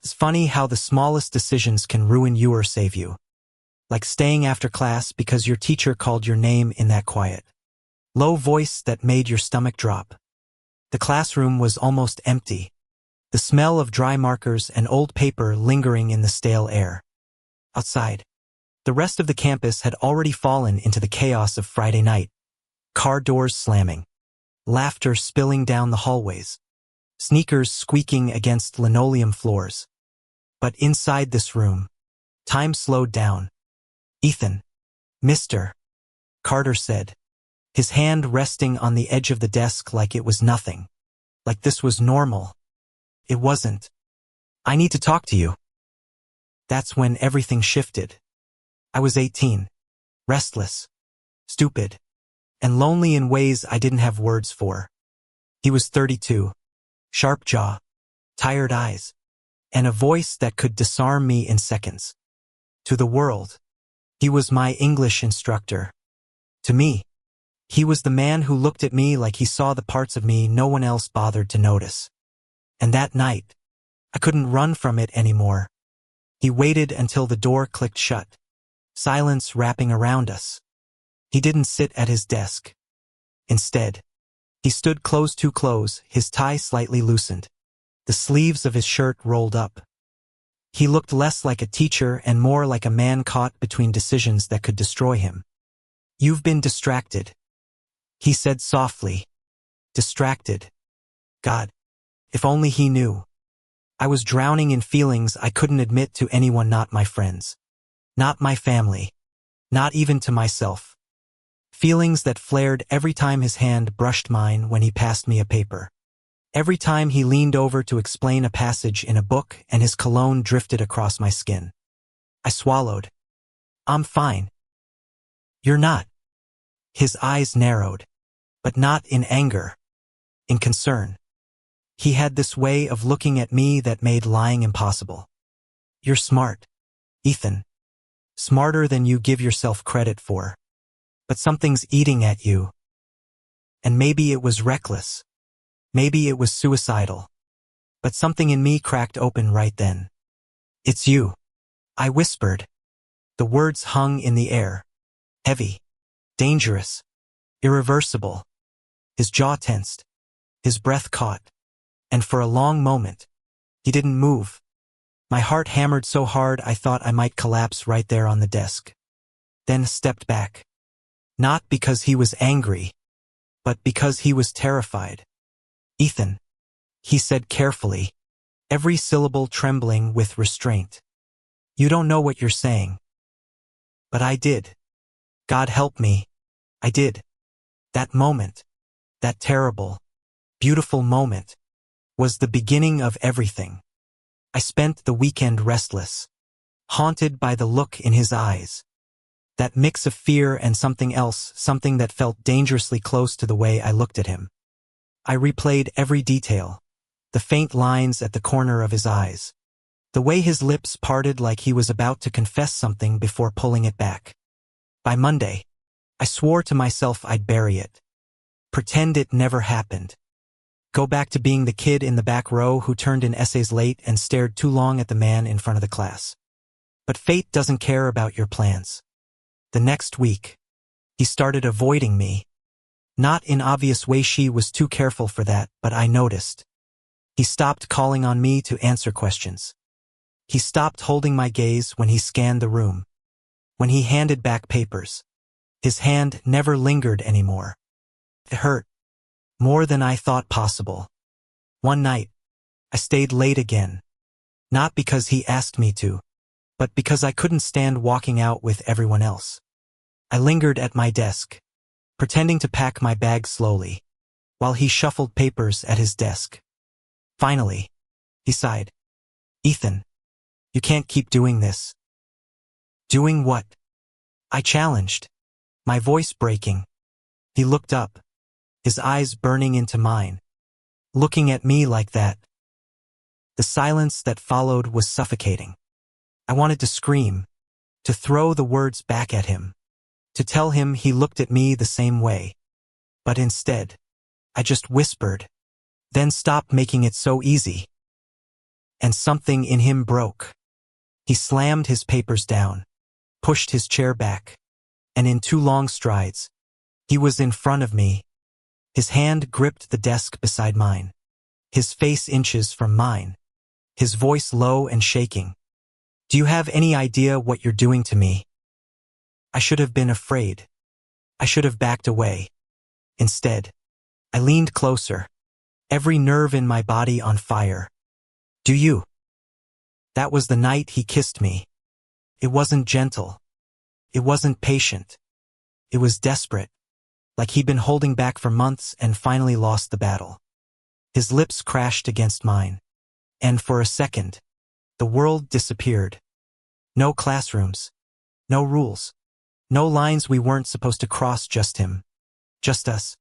It's funny how the smallest decisions can ruin you or save you. Like staying after class because your teacher called your name in that quiet, low voice that made your stomach drop. The classroom was almost empty, the smell of dry markers and old paper lingering in the stale air. Outside, the rest of the campus had already fallen into the chaos of Friday night. Car doors slamming, laughter spilling down the hallways, sneakers squeaking against linoleum floors. But inside this room, time slowed down. "Ethan." "Mr. Carter said, his hand resting on the edge of the desk like it was nothing. Like this was normal. It wasn't. "I need to talk to you." That's when everything shifted. I was 18, restless, stupid, and lonely in ways I didn't have words for. He was 32, sharp jaw, tired eyes, and a voice that could disarm me in seconds. To the world, he was my English instructor. To me, he was the man who looked at me like he saw the parts of me no one else bothered to notice. And that night, I couldn't run from it anymore. He waited until the door clicked shut, silence wrapping around us. He didn't sit at his desk. Instead, he stood too close, his tie slightly loosened, the sleeves of his shirt rolled up. He looked less like a teacher and more like a man caught between decisions that could destroy him. "You've been distracted," he said softly. Distracted. God, if only he knew. I was drowning in feelings I couldn't admit to anyone, not my friends, not my family, not even to myself. Feelings that flared every time his hand brushed mine when he passed me a paper. Every time he leaned over to explain a passage in a book and his cologne drifted across my skin. I swallowed. "I'm fine." "You're not." His eyes narrowed, but not in anger, in concern. He had this way of looking at me that made lying impossible. "You're smart, Ethan. Smarter than you give yourself credit for. But something's eating at you. And maybe it was reckless. Maybe it was suicidal. But something in me cracked open right then. "It's you," I whispered. The words hung in the air. Heavy, dangerous, irreversible. His jaw tensed, his breath caught, and for a long moment, he didn't move. My heart hammered so hard I thought I might collapse right there on the desk. Then stepped back. Not because he was angry, but because he was terrified. "Ethan," he said carefully, every syllable trembling with restraint. "You don't know what you're saying." But I did. God help me, I did. That moment, that terrible, beautiful moment, was the beginning of everything. I spent the weekend restless, haunted by the look in his eyes. That mix of fear and something else, something that felt dangerously close to the way I looked at him. I replayed every detail, the faint lines at the corner of his eyes, the way his lips parted like he was about to confess something before pulling it back. By Monday, I swore to myself I'd bury it. Pretend it never happened. Go back to being the kid in the back row who turned in essays late and stared too long at the man in front of the class. But fate doesn't care about your plans. The next week, he started avoiding me. Not in obvious way, she was too careful for that, but I noticed. He stopped calling on me to answer questions. He stopped holding my gaze when he scanned the room. When he handed back papers, his hand never lingered anymore. It hurt, more than I thought possible. One night, I stayed late again. Not because he asked me to, but because I couldn't stand walking out with everyone else. I lingered at my desk, pretending to pack my bag slowly, while he shuffled papers at his desk. Finally, he sighed. "Ethan, you can't keep doing this." "Doing what?" I challenged, my voice breaking. He looked up, his eyes burning into mine. Looking at me like that. The silence that followed was suffocating. I wanted to scream, to throw the words back at him, to tell him he looked at me the same way. But instead, I just whispered, "Then stop making it so easy." and something in him broke. He slammed his papers down, pushed his chair back, and in 2 long strides, he was in front of me. His hand gripped the desk beside mine, his face inches from mine, his voice low and shaking. "Do you have any idea what you're doing to me?" I should have been afraid. I should have backed away. Instead, I leaned closer, every nerve in my body on fire. "Do you?" That was the night he kissed me. It wasn't gentle. It wasn't patient. It was desperate, like he'd been holding back for months and finally lost the battle. His lips crashed against mine, and for a second, the world disappeared. No classrooms, no rules, no lines we weren't supposed to cross, just him, just us,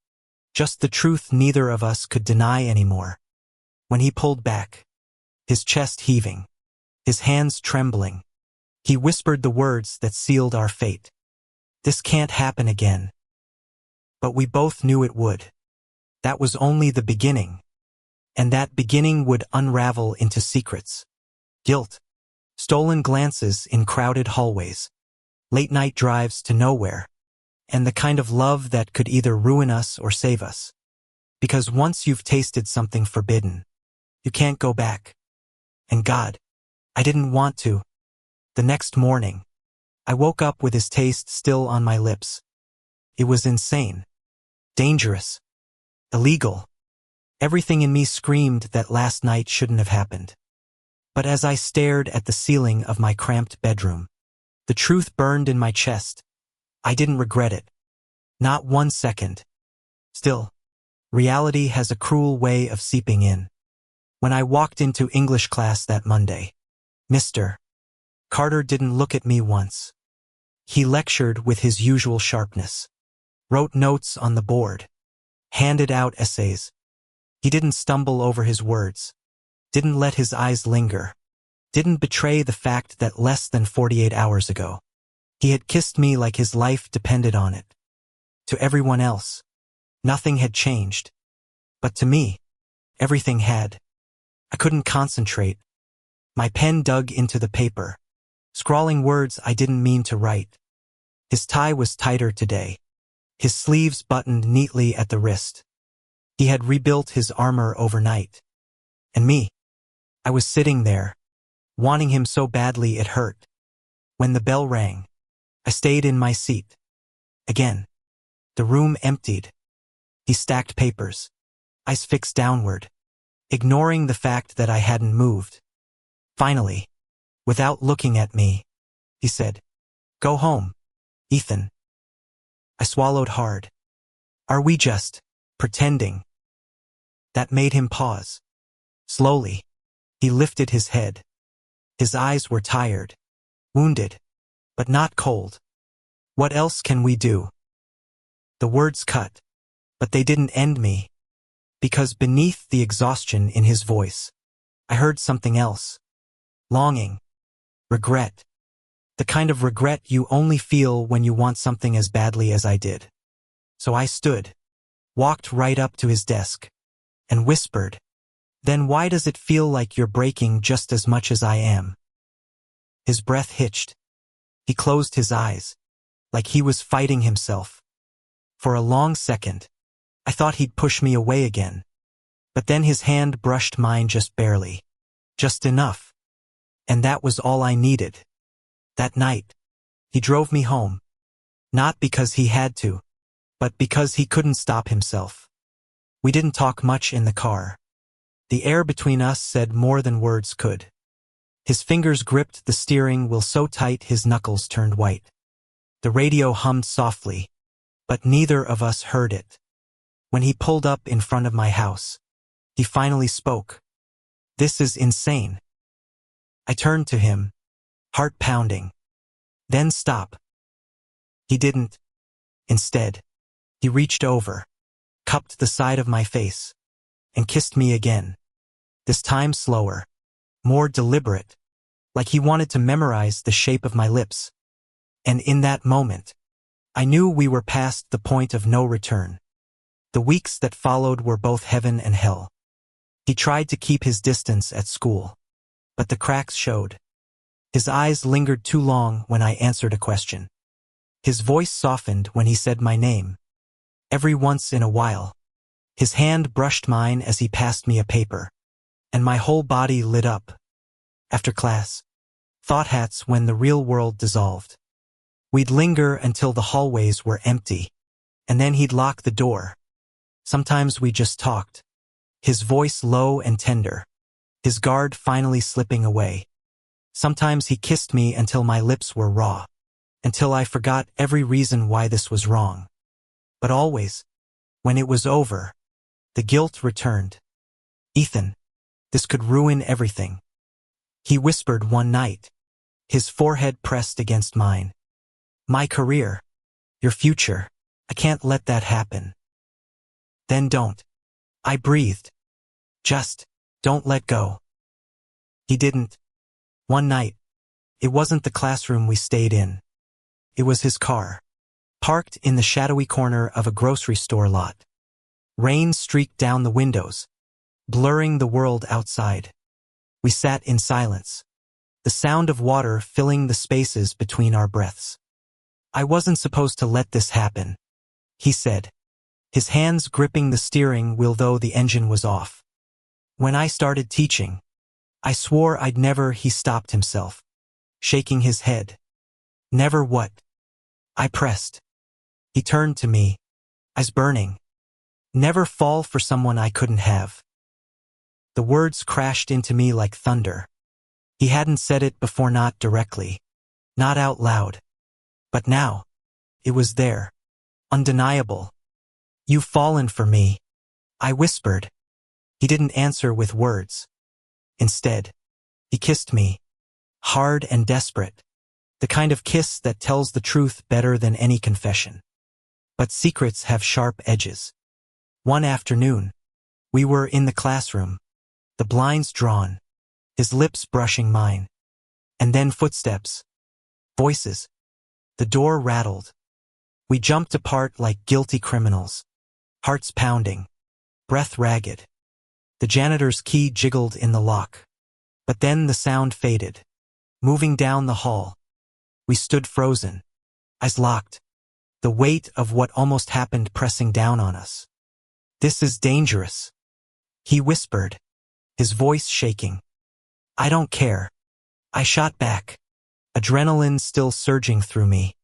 just the truth neither of us could deny anymore. When he pulled back, his chest heaving, his hands trembling, he whispered the words that sealed our fate. "This can't happen again." But we both knew it would. That was only the beginning. And that beginning would unravel into secrets, guilt, stolen glances in crowded hallways, late-night drives to nowhere, and the kind of love that could either ruin us or save us. Because once you've tasted something forbidden, you can't go back. And God, I didn't want to. The next morning, I woke up with his taste still on my lips. It was insane, dangerous, illegal. Everything in me screamed that last night shouldn't have happened. But as I stared at the ceiling of my cramped bedroom, the truth burned in my chest. I didn't regret it. Not 1 second. Still, reality has a cruel way of seeping in. When I walked into English class that Monday, Mr. Carter didn't look at me once. He lectured with his usual sharpness, wrote notes on the board, handed out essays. He didn't stumble over his words, didn't let his eyes linger, didn't betray the fact that less than 48 hours ago, he had kissed me like his life depended on it. To everyone else, nothing had changed. But to me, everything had. I couldn't concentrate. My pen dug into the paper, scrawling words I didn't mean to write. His tie was tighter today, his sleeves buttoned neatly at the wrist. He had rebuilt his armor overnight. And me, I was sitting there, wanting him so badly it hurt. When the bell rang, I stayed in my seat. Again, the room emptied. He stacked papers, eyes fixed downward, ignoring the fact that I hadn't moved. Finally, without looking at me, he said, "Go home, Ethan." I swallowed hard. Are we just pretending? That made him pause. Slowly, he lifted his head. His eyes were tired, wounded, but not cold. "What else can we do?" The words cut, but they didn't end me. Because beneath the exhaustion in his voice, I heard something else. Longing. Regret. The kind of regret you only feel when you want something as badly as I did. So I stood, walked right up to his desk, and whispered, "Then why does it feel like you're breaking just as much as I am?" His breath hitched. He closed his eyes, like he was fighting himself. For a long second, I thought he'd push me away again. But then his hand brushed mine just barely. Just enough. And that was all I needed. That night, he drove me home. Not because he had to, but because he couldn't stop himself. We didn't talk much in the car. The air between us said more than words could. His fingers gripped the steering wheel so tight his knuckles turned white. The radio hummed softly, but neither of us heard it. When he pulled up in front of my house, he finally spoke. "This is insane." I turned to him, heart pounding. "Then stop." He didn't. Instead, he reached over, cupped the side of my face, and kissed me again. This time slower, more deliberate, like he wanted to memorize the shape of my lips. And in that moment, I knew we were past the point of no return. The weeks that followed were both heaven and hell. He tried to keep his distance at school, but the cracks showed. His eyes lingered too long when I answered a question. His voice softened when he said my name. Every once in a while, his hand brushed mine as he passed me a paper, and my whole body lit up. After class, thought hats when the real world dissolved. We'd linger until the hallways were empty, and then he'd lock the door. Sometimes we just talked, his voice low and tender, his guard finally slipping away. Sometimes he kissed me until my lips were raw, until I forgot every reason why this was wrong. But always, when it was over, the guilt returned. Ethan, this could ruin everything. He whispered one night, his forehead pressed against mine. My career, your future, I can't let that happen. Then don't. I breathed. Just, don't let go. He didn't. One night, it wasn't the classroom we stayed in. It was his car, parked in the shadowy corner of a grocery store lot. Rain streaked down the windows, blurring the world outside. We sat in silence, the sound of water filling the spaces between our breaths. I wasn't supposed to let this happen, he said, his hands gripping the steering wheel though the engine was off. When I started teaching, I swore I'd never. He stopped himself, shaking his head. Never what? I pressed. He turned to me, eyes burning. Never fall for someone I couldn't have. The words crashed into me like thunder. He hadn't said it before, not directly, not out loud. But now, it was there, undeniable. You've fallen for me, I whispered. He didn't answer with words. Instead, he kissed me, hard and desperate, the kind of kiss that tells the truth better than any confession. But secrets have sharp edges. One afternoon, we were in the classroom, the blinds drawn, his lips brushing mine. And then footsteps, voices. The door rattled. We jumped apart like guilty criminals, hearts pounding, breath ragged. The janitor's key jiggled in the lock. But then the sound faded. Moving down the hall, we stood frozen, eyes locked, the weight of what almost happened pressing down on us. This is dangerous, he whispered, his voice shaking. I don't care. I shot back, adrenaline still surging through me.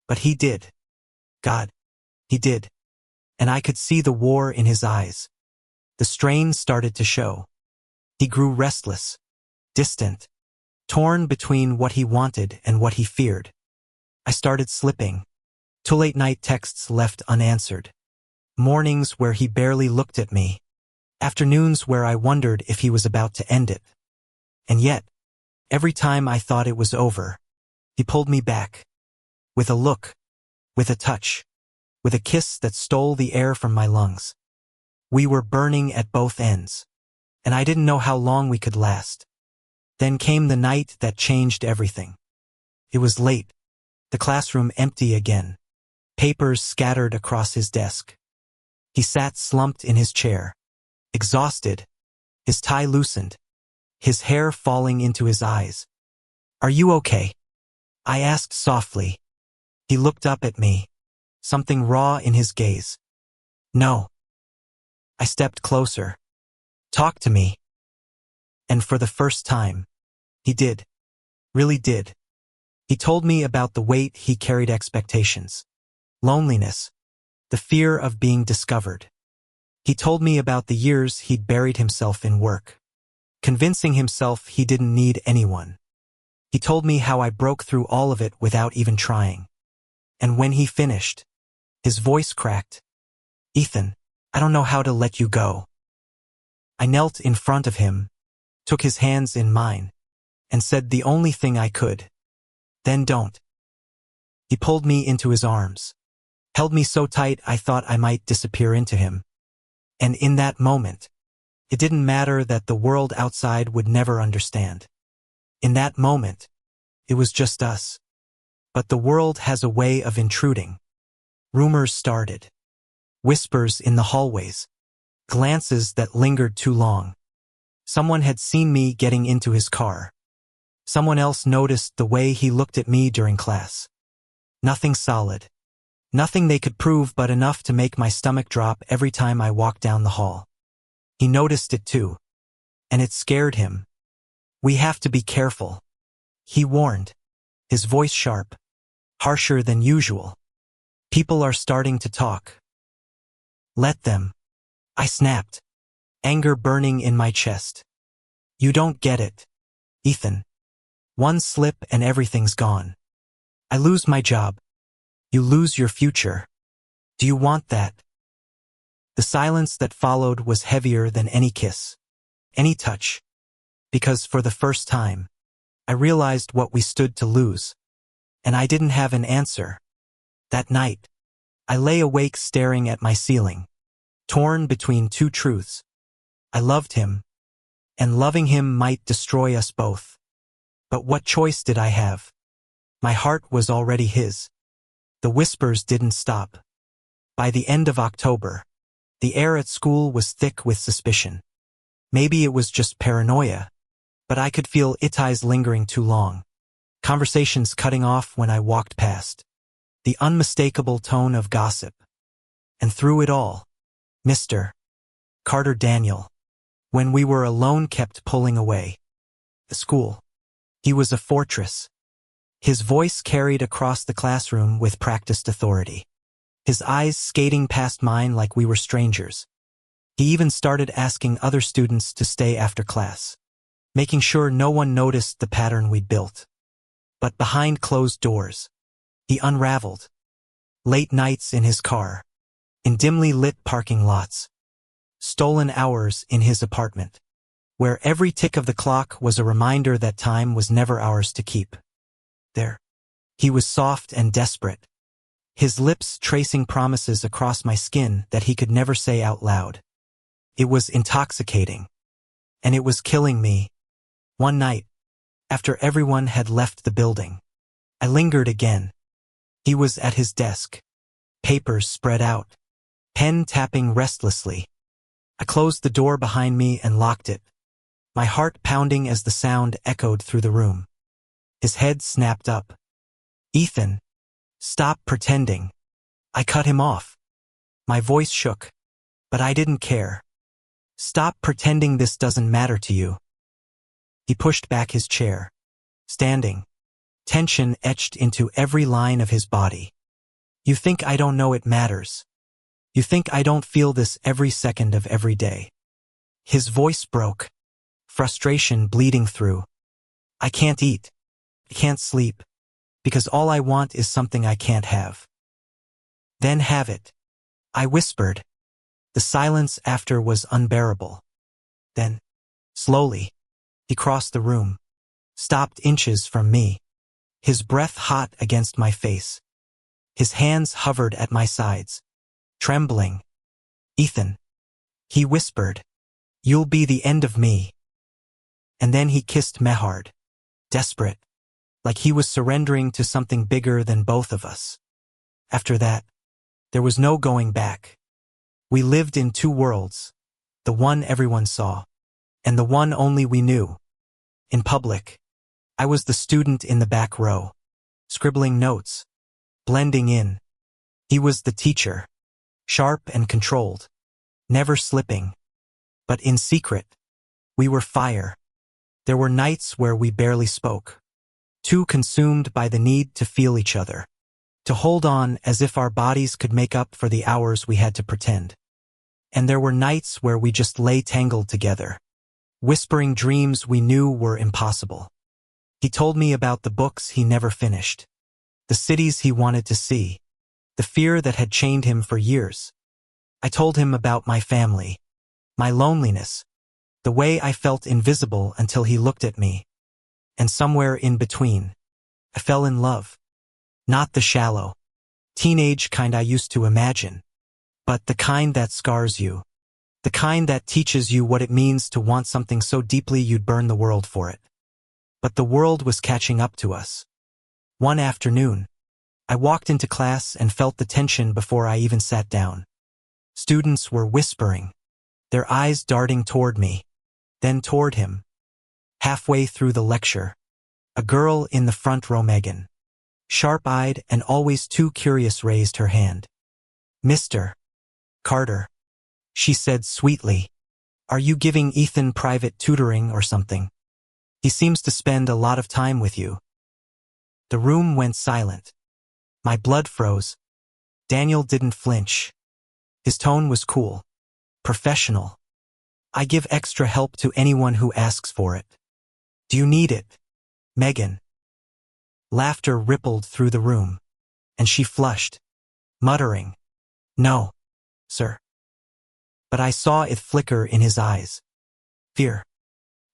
But he did. God, he did. And I could see the war in his eyes. The strain started to show. He grew restless, distant, torn between what he wanted and what he feared. I started slipping, to late-night texts left unanswered, mornings where he barely looked at me, afternoons where I wondered if he was about to end it. And yet, every time I thought it was over, he pulled me back, with a look, with a touch, with a kiss that stole the air from my lungs. We were burning at both ends, and I didn't know how long we could last. Then came the night that changed everything. It was late, the classroom empty again, papers scattered across his desk. He sat slumped in his chair, exhausted, his tie loosened, his hair falling into his eyes. Are you okay? I asked softly. He looked up at me, something raw in his gaze. No. I stepped closer. Talk to me. And for the first time, he did. Really did. He told me about the weight he carried, expectations, loneliness, the fear of being discovered. He told me about the years he'd buried himself in work, convincing himself he didn't need anyone. He told me how I broke through all of it without even trying. And when he finished, his voice cracked. Ethan, I don't know how to let you go. I knelt in front of him, took his hands in mine, and said the only thing I could. Then don't. He pulled me into his arms, held me so tight I thought I might disappear into him. And in that moment, it didn't matter that the world outside would never understand. In that moment, it was just us. But the world has a way of intruding. Rumors started. Whispers in the hallways. Glances that lingered too long. Someone had seen me getting into his car. Someone else noticed the way he looked at me during class. Nothing solid. Nothing they could prove, but enough to make my stomach drop every time I walked down the hall. He noticed it too. And it scared him. "We have to be careful," he warned, his voice sharp, harsher than usual. "People are starting to talk." "Let them," I snapped, anger burning in my chest. "You don't get it, Ethan. One slip and everything's gone. I lose my job. You lose your future. Do you want that?" The silence that followed was heavier than any kiss, any touch, because for the first time, I realized what we stood to lose, and I didn't have an answer. That night, I lay awake staring at my ceiling, torn between two truths. I loved him, and loving him might destroy us both. But what choice did I have? My heart was already his. The whispers didn't stop. By the end of October, the air at school was thick with suspicion. Maybe it was just paranoia, but I could feel its eyes lingering too long. Conversations cutting off when I walked past. The unmistakable tone of gossip. And through it all, Mr. Carter Daniel, when we were alone, kept pulling away. The school. He was a fortress. His voice carried across the classroom with practiced authority. His eyes skating past mine like we were strangers. He even started asking other students to stay after class, making sure no one noticed the pattern we'd built. But behind closed doors, he unraveled. Late nights in his car, in dimly lit parking lots, stolen hours in his apartment, where every tick of the clock was a reminder that time was never ours to keep. There, he was soft and desperate, his lips tracing promises across my skin that he could never say out loud. It was intoxicating, and it was killing me. One night, after everyone had left the building, I lingered again. He was at his desk, papers spread out, pen tapping restlessly. I closed the door behind me and locked it, my heart pounding as the sound echoed through the room. His head snapped up. "Ethan, stop pretending." I cut him off. My voice shook, but I didn't care. "Stop pretending this doesn't matter to you." He pushed back his chair, standing, tension etched into every line of his body. "You think I don't know it matters? You think I don't feel this every second of every day?" His voice broke, frustration bleeding through. "I can't eat. I can't sleep, because all I want is something I can't have." "Then have it," I whispered. The silence after was unbearable. Then, slowly, he crossed the room, stopped inches from me, his breath hot against my face. His hands hovered at my sides, trembling. "Ethan," he whispered, "you'll be the end of me." And then he kissed me hard, desperate, like he was surrendering to something bigger than both of us. After that, there was no going back. We lived in two worlds, the one everyone saw, and the one only we knew. In public, I was the student in the back row, scribbling notes, blending in. He was the teacher, sharp and controlled, never slipping. But in secret, we were fire. There were nights where we barely spoke, too consumed by the need to feel each other, to hold on as if our bodies could make up for the hours we had to pretend. And there were nights where we just lay tangled together, whispering dreams we knew were impossible. He told me about the books he never finished, the cities he wanted to see, the fear that had chained him for years. I told him about my family, my loneliness, the way I felt invisible until he looked at me. And somewhere in between, I fell in love. Not the shallow, teenage kind I used to imagine, but the kind that scars you, the kind that teaches you what it means to want something so deeply you'd burn the world for it. But the world was catching up to us. One afternoon, I walked into class and felt the tension before I even sat down. Students were whispering, their eyes darting toward me. then toward him. Halfway through the lecture, a girl in the front row, Megan, sharp-eyed and always too curious, raised her hand. "Mr. Carter," she said sweetly, "are you giving Ethan private tutoring or something? He seems to spend a lot of time with you." The room went silent. My blood froze. Daniel didn't flinch. His tone was cool, professional. "I give extra help to anyone who asks for it. Do you need it, Megan?" Laughter rippled through the room, and she flushed, muttering, "No, sir." But I saw it flicker in his eyes. Fear.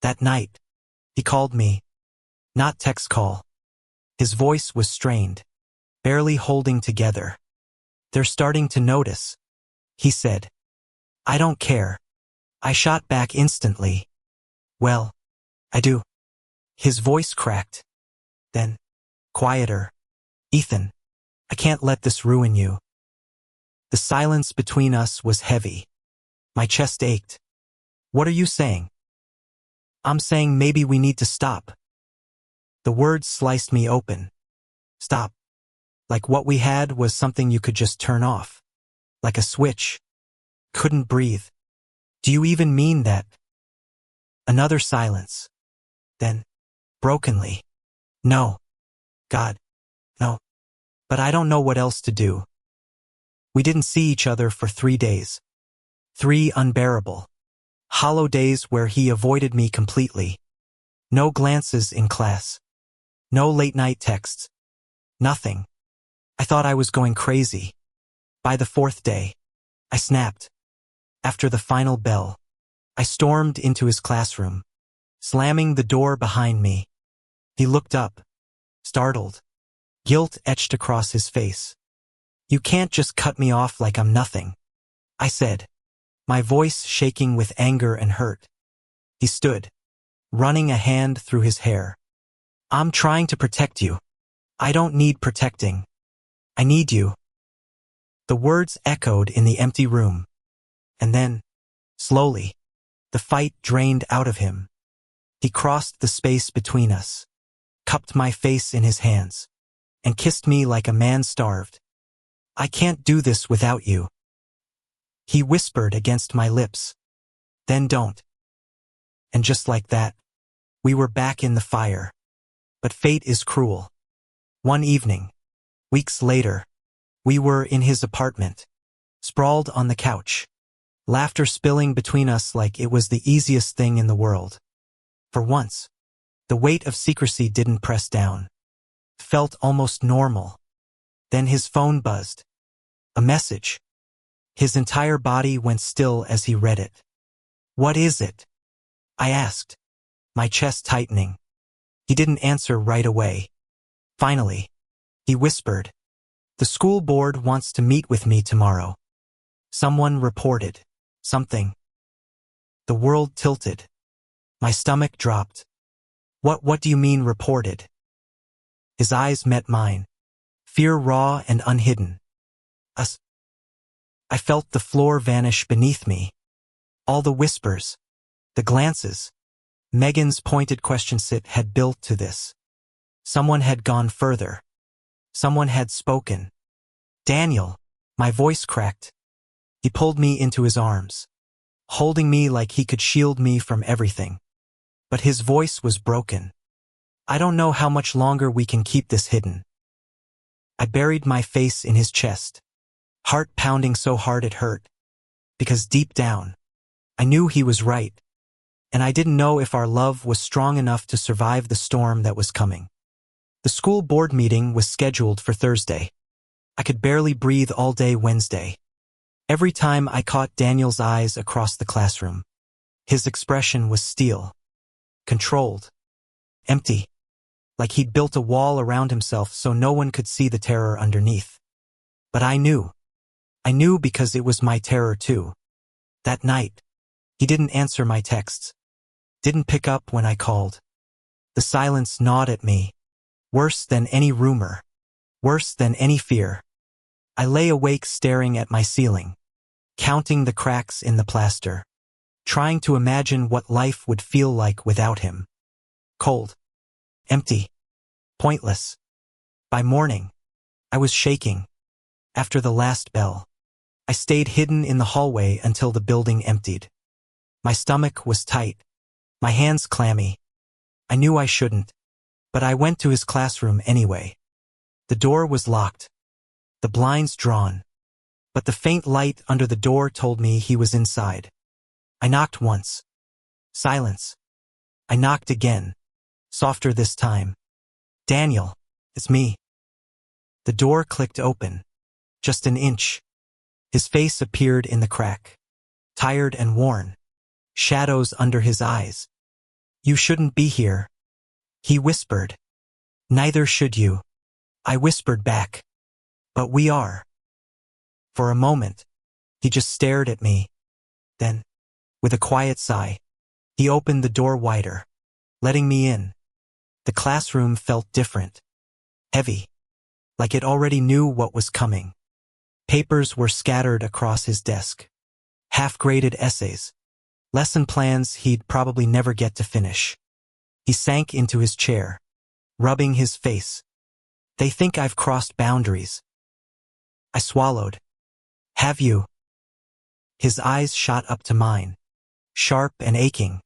That night, he called me. Not text call. His voice was strained, barely holding together. "They're starting to notice," he said. "I don't care." I shot back instantly. "Well, I do." His voice cracked. Then, quieter. "Ethan, I can't let this ruin you." The silence between us was heavy. My chest ached. "What are you saying?" "I'm saying maybe we need to stop." The words sliced me open. Stop. Like what we had was something you could just turn off. Like a switch. Couldn't breathe. "Do you even mean that?" Another silence. Then, brokenly, "No. God, no. But I don't know what else to do." We didn't see each other for 3 days. 3 unbearable, hollow days where he avoided me completely. No glances in class. No late-night texts. Nothing. I thought I was going crazy. By the 4th day, I snapped. After the final bell, I stormed into his classroom, slamming the door behind me. He looked up, startled. Guilt etched across his face. "You can't just cut me off like I'm nothing," I said, my voice shaking with anger and hurt. He stood, running a hand through his hair. "I'm trying to protect you. I don't need protecting. I need you." The words echoed in the empty room. And then, slowly, the fight drained out of him. He crossed the space between us, cupped my face in his hands, and kissed me like a man starved. "I can't do this without you," he whispered against my lips. "Then don't." And just like that, we were back in the fire. But fate is cruel. One evening, weeks later, we were in his apartment, sprawled on the couch, laughter spilling between us like it was the easiest thing in the world. For once, the weight of secrecy didn't press down. Felt almost normal. Then his phone buzzed. A message. His entire body went still as he read it. "What is it?" I asked, my chest tightening. He didn't answer right away. Finally, he whispered, "The school board wants to meet with me tomorrow." Someone reported something. The world tilted. My stomach dropped. What do you mean reported?" His eyes met mine. Fear raw and unhidden. Us. I felt the floor vanish beneath me. All the whispers, the glances, Megan's pointed questions, it had built to this. Someone had gone further. Someone had spoken. "Daniel," my voice cracked. He pulled me into his arms, holding me like he could shield me from everything. But his voice was broken. "I don't know how much longer we can keep this hidden." I buried my face in his chest, heart pounding so hard it hurt. Because deep down, I knew he was right. And I didn't know if our love was strong enough to survive the storm that was coming. The school board meeting was scheduled for Thursday. I could barely breathe all day Wednesday. Every time I caught Daniel's eyes across the classroom, his expression was steel. Controlled. Empty. Like he'd built a wall around himself so no one could see the terror underneath. But I knew. I knew because it was my terror too. That night, he didn't answer my texts. Didn't pick up when I called. The silence gnawed at me. Worse than any rumor. Worse than any fear. I lay awake staring at my ceiling, counting the cracks in the plaster, trying to imagine what life would feel like without him. Cold. Empty. Pointless. By morning, I was shaking. After the last bell, I stayed hidden in the hallway until the building emptied. My stomach was tight, my hands clammy. I knew I shouldn't, but I went to his classroom anyway. The door was locked, the blinds drawn, but the faint light under the door told me he was inside. I knocked once. Silence. I knocked again, softer this time. Daniel, it's me. The door clicked open, just an inch. His face appeared in the crack, tired and worn, shadows under his eyes. You shouldn't be here, he whispered. Neither should you, I whispered back. But we are. For a moment, he just stared at me. Then, with a quiet sigh, he opened the door wider, letting me in. The classroom felt different, heavy, like it already knew what was coming. Papers were scattered across his desk. Half-graded essays. Lesson plans he'd probably never get to finish. He sank into his chair, rubbing his face. They think I've crossed boundaries. I swallowed. Have you? His eyes shot up to mine, sharp and aching.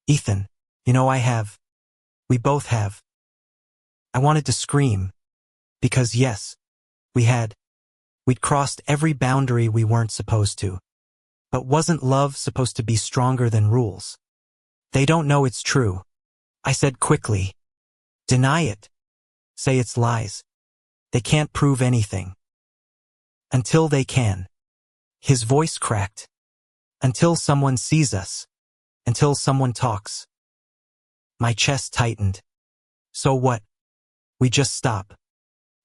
Ethan, you know I have. We both have. I wanted to scream. Because yes, we had. We'd crossed every boundary we weren't supposed to. But wasn't love supposed to be stronger than rules? They don't know it's true, I said quickly. Deny it. Say it's lies. They can't prove anything. Until they can. His voice cracked. Until someone sees us. Until someone talks. My chest tightened. So what? We just stop.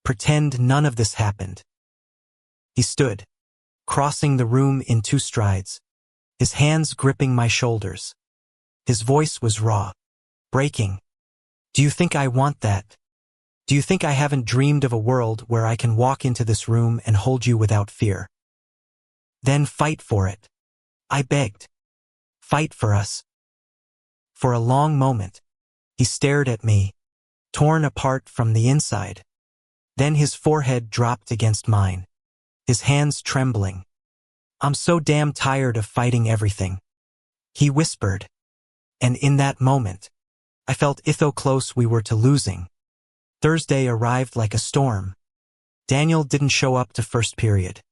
Pretend none of this happened. He stood, crossing the room in 2 strides, his hands gripping my shoulders. His voice was raw, breaking. Do you think I want that? Do you think I haven't dreamed of a world where I can walk into this room and hold you without fear? Then fight for it. I begged. Fight for us. For a long moment, he stared at me, torn apart from the inside. Then his forehead dropped against mine, his hands trembling. I'm so damn tired of fighting everything, he whispered. And in that moment, I felt how close we were to losing. Thursday arrived like a storm. Daniel didn't show up to first period.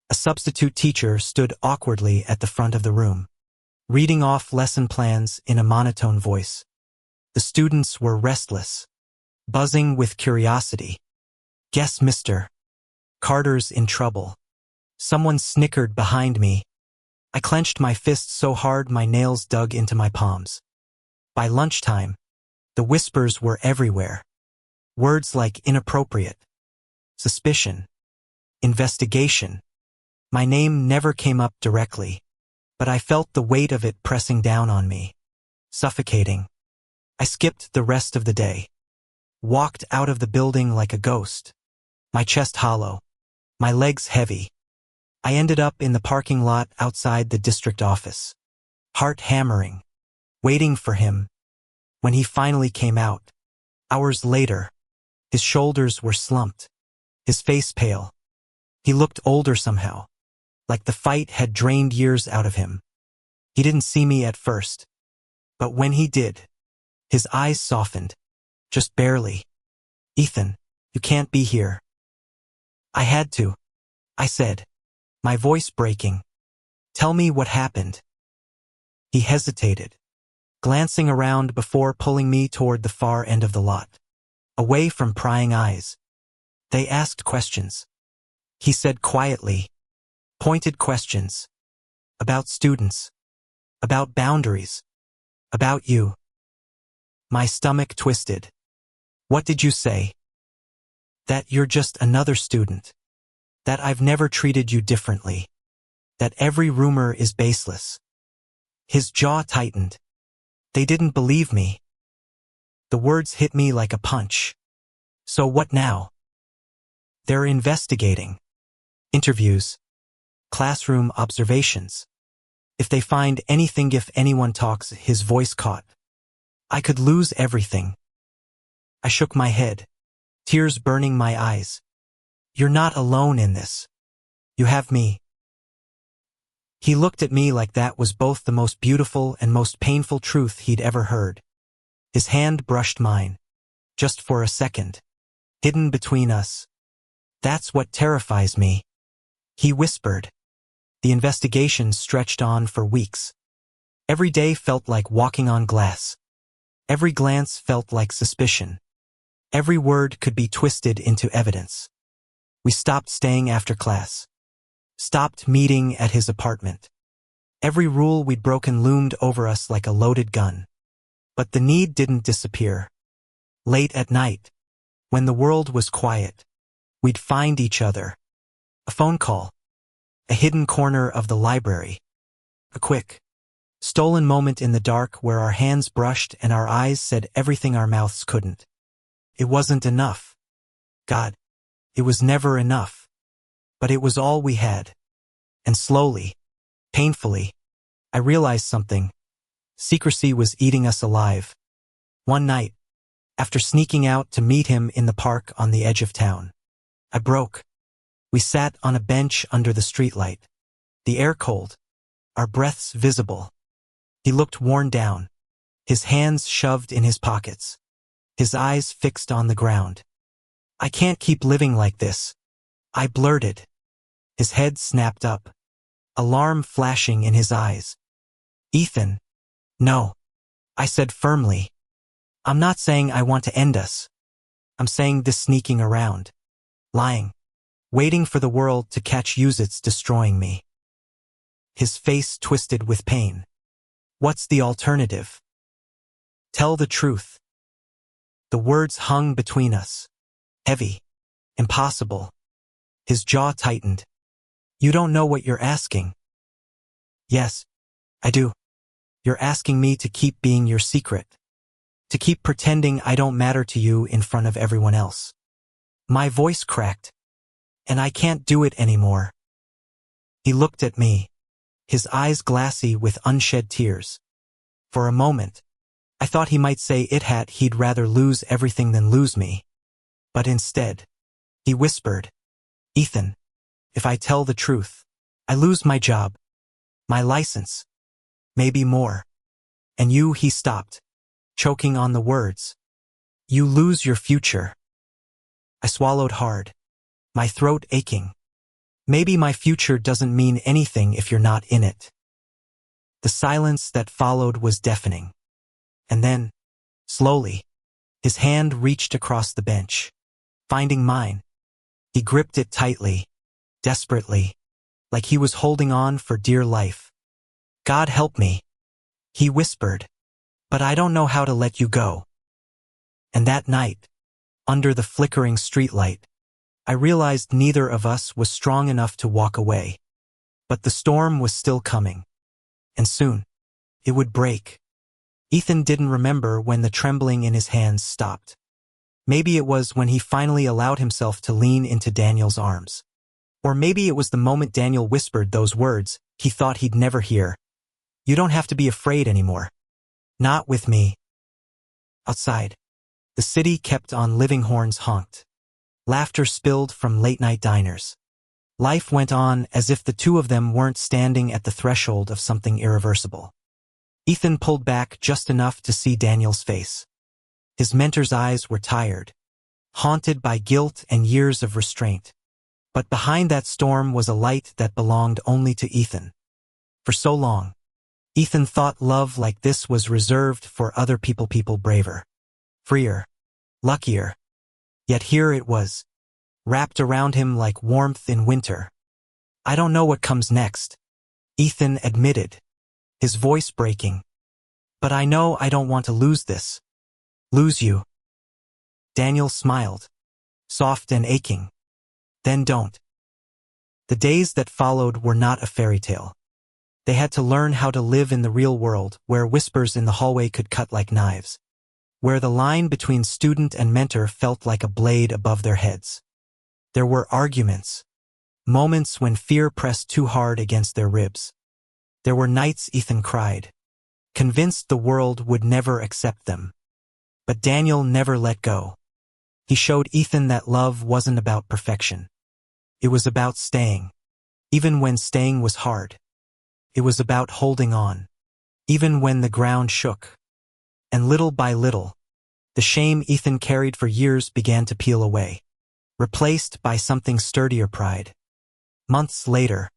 A substitute teacher stood awkwardly at the front of the room, reading off lesson plans in a monotone voice. The students were restless, buzzing with curiosity. Guess Mr. Carter's in trouble. Someone snickered behind me. I clenched my fists so hard my nails dug into my palms. By lunchtime, the whispers were everywhere. Words like inappropriate, suspicion, investigation. My name never came up directly, but I felt the weight of it pressing down on me, suffocating. I skipped the rest of the day, walked out of the building like a ghost, my chest hollow, my legs heavy. I ended up in the parking lot outside the district office, heart hammering, waiting for him. When he finally came out, hours later, his shoulders were slumped, his face pale. He looked older somehow, like the fight had drained years out of him. He didn't see me at first, but when he did, his eyes softened, just barely. Ethan, you can't be here. I had to, I said, my voice breaking. Tell me what happened. He hesitated, glancing around before pulling me toward the far end of the lot, away from prying eyes. They asked questions. He said quietly, pointed questions. About students. About boundaries. About you. My stomach twisted. What did you say? That you're just another student. That I've never treated you differently. That every rumor is baseless. His jaw tightened. They didn't believe me. The words hit me like a punch. So what now? They're investigating. Interviews. Classroom observations. If they find anything, if anyone talks, his voice caught. I could lose everything. I shook my head, tears burning my eyes. You're not alone in this. You have me. He looked at me like that was both the most beautiful and most painful truth he'd ever heard. His hand brushed mine. Just for a second. Hidden between us. That's what terrifies me. He whispered. The investigation stretched on for weeks. Every day felt like walking on glass. Every glance felt like suspicion. Every word could be twisted into evidence. We stopped staying after class. Stopped meeting at his apartment. Every rule we'd broken loomed over us like a loaded gun. But the need didn't disappear. Late at night, when the world was quiet, we'd find each other. A phone call. A hidden corner of the library. A quick, stolen moment in the dark where our hands brushed and our eyes said everything our mouths couldn't. It wasn't enough. God, it was never enough. But it was all we had. And slowly, painfully, I realized something. Secrecy was eating us alive. One night, after sneaking out to meet him in the park on the edge of town, I broke. We sat on a bench under the streetlight. The air cold, our breaths visible. He looked worn down, his hands shoved in his pockets, his eyes fixed on the ground. I can't keep living like this, I blurted. His head snapped up, alarm flashing in his eyes. Ethan. No, I said firmly. I'm not saying I want to end us. I'm saying this sneaking around, lying, waiting for the world to catch it's destroying me. His face twisted with pain. What's the alternative? Tell the truth. The words hung between us. Heavy. Impossible. His jaw tightened. You don't know what you're asking. Yes, I do. You're asking me to keep being your secret. To keep pretending I don't matter to you in front of everyone else. My voice cracked. And I can't do it anymore. He looked at me, his eyes glassy with unshed tears. For a moment, I thought he might say he'd rather lose everything than lose me. But instead, he whispered, Ethan, if I tell the truth, I lose my job, my license, maybe more. And you, he stopped, choking on the words. You lose your future. I swallowed hard, my throat aching. Maybe my future doesn't mean anything if you're not in it. The silence that followed was deafening. And then, slowly, his hand reached across the bench. Finding mine, he gripped it tightly, desperately, like he was holding on for dear life. God help me, he whispered, but I don't know how to let you go. And that night, under the flickering streetlight, I realized neither of us was strong enough to walk away. But the storm was still coming. And soon, it would break. Ethan didn't remember when the trembling in his hands stopped. Maybe it was when he finally allowed himself to lean into Daniel's arms. Or maybe it was the moment Daniel whispered those words he thought he'd never hear. You don't have to be afraid anymore. Not with me. Outside, the city kept on living, horns honked. Laughter spilled from late-night diners. Life went on as if the two of them weren't standing at the threshold of something irreversible. Ethan pulled back just enough to see Daniel's face. His mentor's eyes were tired, haunted by guilt and years of restraint. But behind that storm was a light that belonged only to Ethan. For so long, Ethan thought love like this was reserved for other people braver, freer, luckier. Yet here it was, wrapped around him like warmth in winter. I don't know what comes next, Ethan admitted, his voice breaking. But I know I don't want to lose this. Lose you. Daniel smiled, soft and aching. Then don't. The days that followed were not a fairy tale. They had to learn how to live in the real world, where whispers in the hallway could cut like knives, where the line between student and mentor felt like a blade above their heads. There were arguments, moments when fear pressed too hard against their ribs. There were nights Ethan cried, convinced the world would never accept them. But Daniel never let go. He showed Ethan that love wasn't about perfection. It was about staying, even when staying was hard. It was about holding on, even when the ground shook. And little by little, the shame Ethan carried for years began to peel away, replaced by something sturdier: pride. Months later,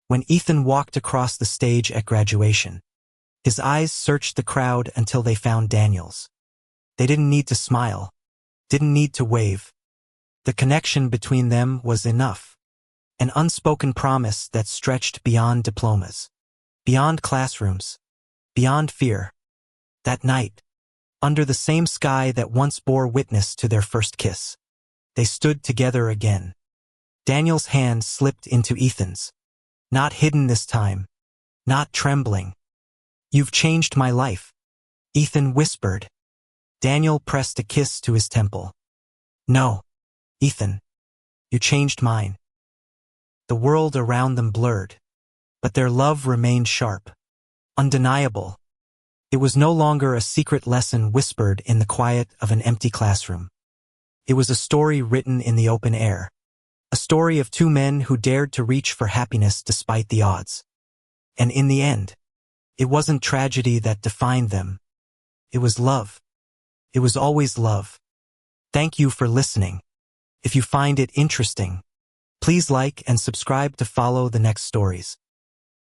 when Ethan walked across the stage at graduation, his eyes searched the crowd until they found Daniel's. They didn't need to smile, didn't need to wave. The connection between them was enough. An unspoken promise that stretched beyond diplomas, beyond classrooms, beyond fear. That night, under the same sky that once bore witness to their first kiss, they stood together again. Daniel's hand slipped into Ethan's, not hidden this time, not trembling. "You've changed my life," Ethan whispered. Daniel pressed a kiss to his temple. "No, Ethan, you changed mine." The world around them blurred, but their love remained sharp, undeniable. It was no longer a secret lesson whispered in the quiet of an empty classroom. It was a story written in the open air, a story of two men who dared to reach for happiness despite the odds. And in the end, it wasn't tragedy that defined them. It was love. It was always love. Thank you for listening. If you find it interesting, please like and subscribe to follow the next stories.